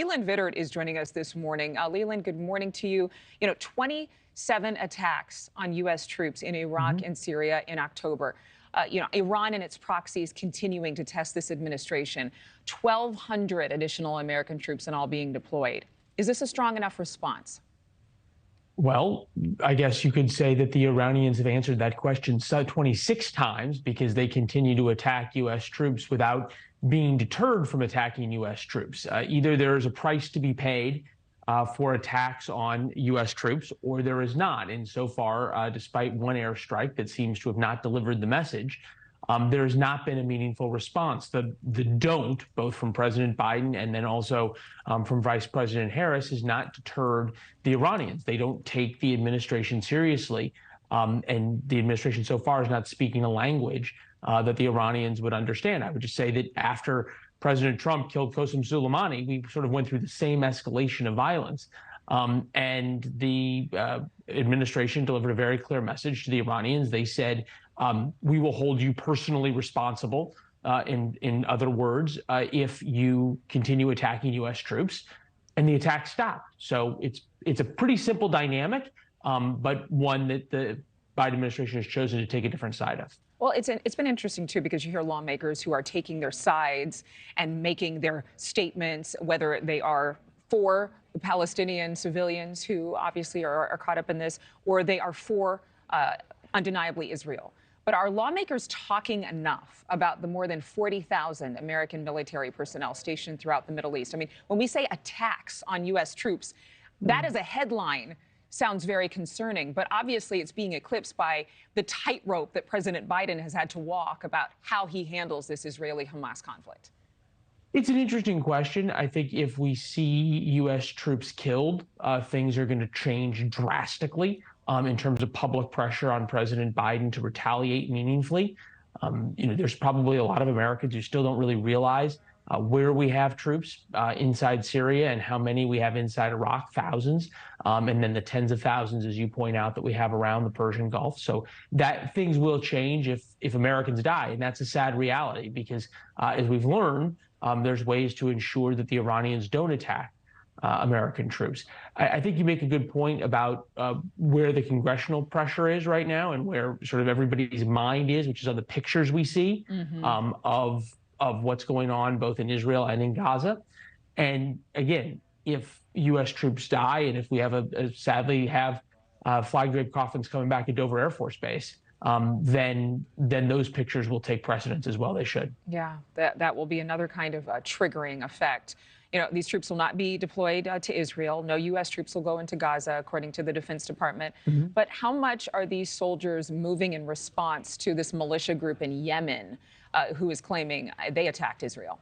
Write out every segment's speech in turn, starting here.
Leland Vittert is joining us this morning. Leland, good morning to you. 27 attacks on U.S. troops in Iraq and Syria in October. Iran and its proxies continuing to test this administration. 1,200 additional American troops and all being deployed. Is this a strong enough response? Well, I guess you could say that the Iranians have answered that question 26 times because they continue to attack U.S. troops without being deterred from attacking U.S. troops. Either there is a price to be paid for attacks on U.S. troops, or there is not. And so far, despite one airstrike that seems to have not delivered the message, there has not been a meaningful response. The don't, both from President Biden and then also from Vice President Harris, has not deterred the Iranians. They don't take the administration seriously. And the administration so far is not speaking a language that the Iranians would understand. I would just say that after President Trump killed Qasem Soleimani, we sort of went through the same escalation of violence. And the administration delivered a very clear message to the Iranians. They said, we will hold you personally responsible, in other words, if you continue attacking U.S. troops. And the attack stopped. So it's a pretty simple dynamic, but one that the Biden administration has chosen to take a different side of. Well, it's been interesting, too, because you hear lawmakers who are taking their sides and making their statements, whether they are for the Palestinian civilians who obviously are caught up in this, or they are for undeniably Israel. But are lawmakers talking enough about the more than 40,000 American military personnel stationed throughout the Middle East? I mean, when we say attacks on U.S. troops, that is a headline. Sounds very concerning, but obviously it's being eclipsed by the tightrope that President Biden has had to walk about how he handles this Israeli-Hamas conflict. It's an interesting question. I think if we see U.S. troops killed, things are going to change drastically in terms of public pressure on President Biden to retaliate meaningfully. There's probably a lot of Americans who still don't really realize where we have troops inside Syria and how many we have inside Iraq, thousands, and then the tens of thousands, as you point out, that we have around the Persian Gulf. So that things will change if Americans die, and that's a sad reality because, as we've learned, there's ways to ensure that the Iranians don't attack American troops. I think you make a good point about where the congressional pressure is right now and where sort of everybody's mind is, which is on the pictures we see of what's going on both in Israel and in Gaza. And again, if U.S. troops die and if we have sadly have flag draped coffins coming back at Dover Air Force Base, then those pictures will take precedence as well. They should. Yeah, that will be another kind of triggering effect. These troops will not be deployed to Israel. No U.S. troops will go into Gaza, according to the Defense Department. But how much are these soldiers moving in response to this militia group in Yemen who is claiming they attacked Israel?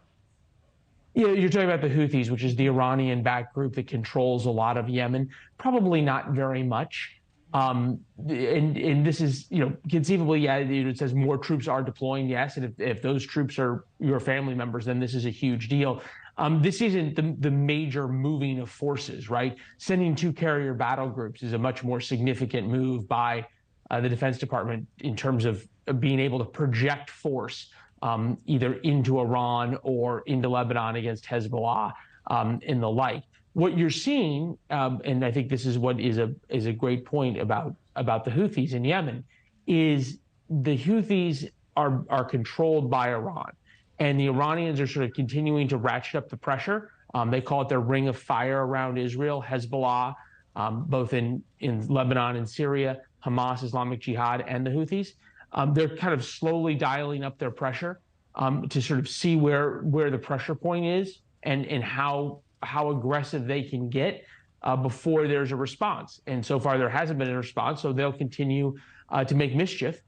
Yeah, you're talking about the Houthis, which is the Iranian-backed group that controls a lot of Yemen. Probably not very much. And this is, conceivably, yeah, it says more troops are deploying, yes. And if those troops are your family members, then this is a huge deal. This isn't the major moving of forces, right? Sending 2 carrier battle groups is a much more significant move by the Defense Department in terms of being able to project force either into Iran or into Lebanon against Hezbollah and the like. What you're seeing, and I think this is what is a great point about the Houthis in Yemen, is the Houthis are controlled by Iran. And the Iranians are sort of continuing to ratchet up the pressure. They call it their ring of fire around Israel, Hezbollah, both in Lebanon and Syria, Hamas, Islamic Jihad, and the Houthis. They're kind of slowly dialing up their pressure to sort of see where the pressure point is and how aggressive they can get before there's a response. And so far, there hasn't been a response, so they'll continue to make mischief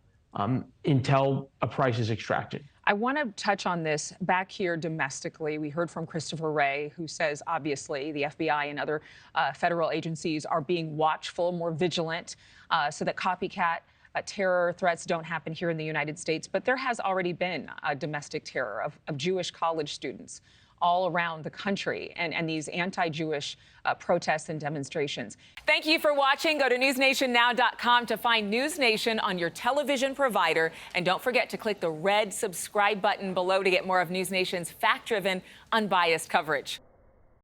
until a price is extracted. I want to touch on this back here domestically. We heard from Christopher Wray, who says, obviously, the FBI and other federal agencies are being watchful, more vigilant, so that copycat terror threats don't happen here in the United States. But there has already been domestic terror of Jewish college students all around the country and these anti-Jewish protests and demonstrations. Thank you for watching. Go to newsnationnow.com to find News Nation on your television provider. And don't forget to click the red subscribe button below to get more of News Nation's fact-driven, unbiased coverage.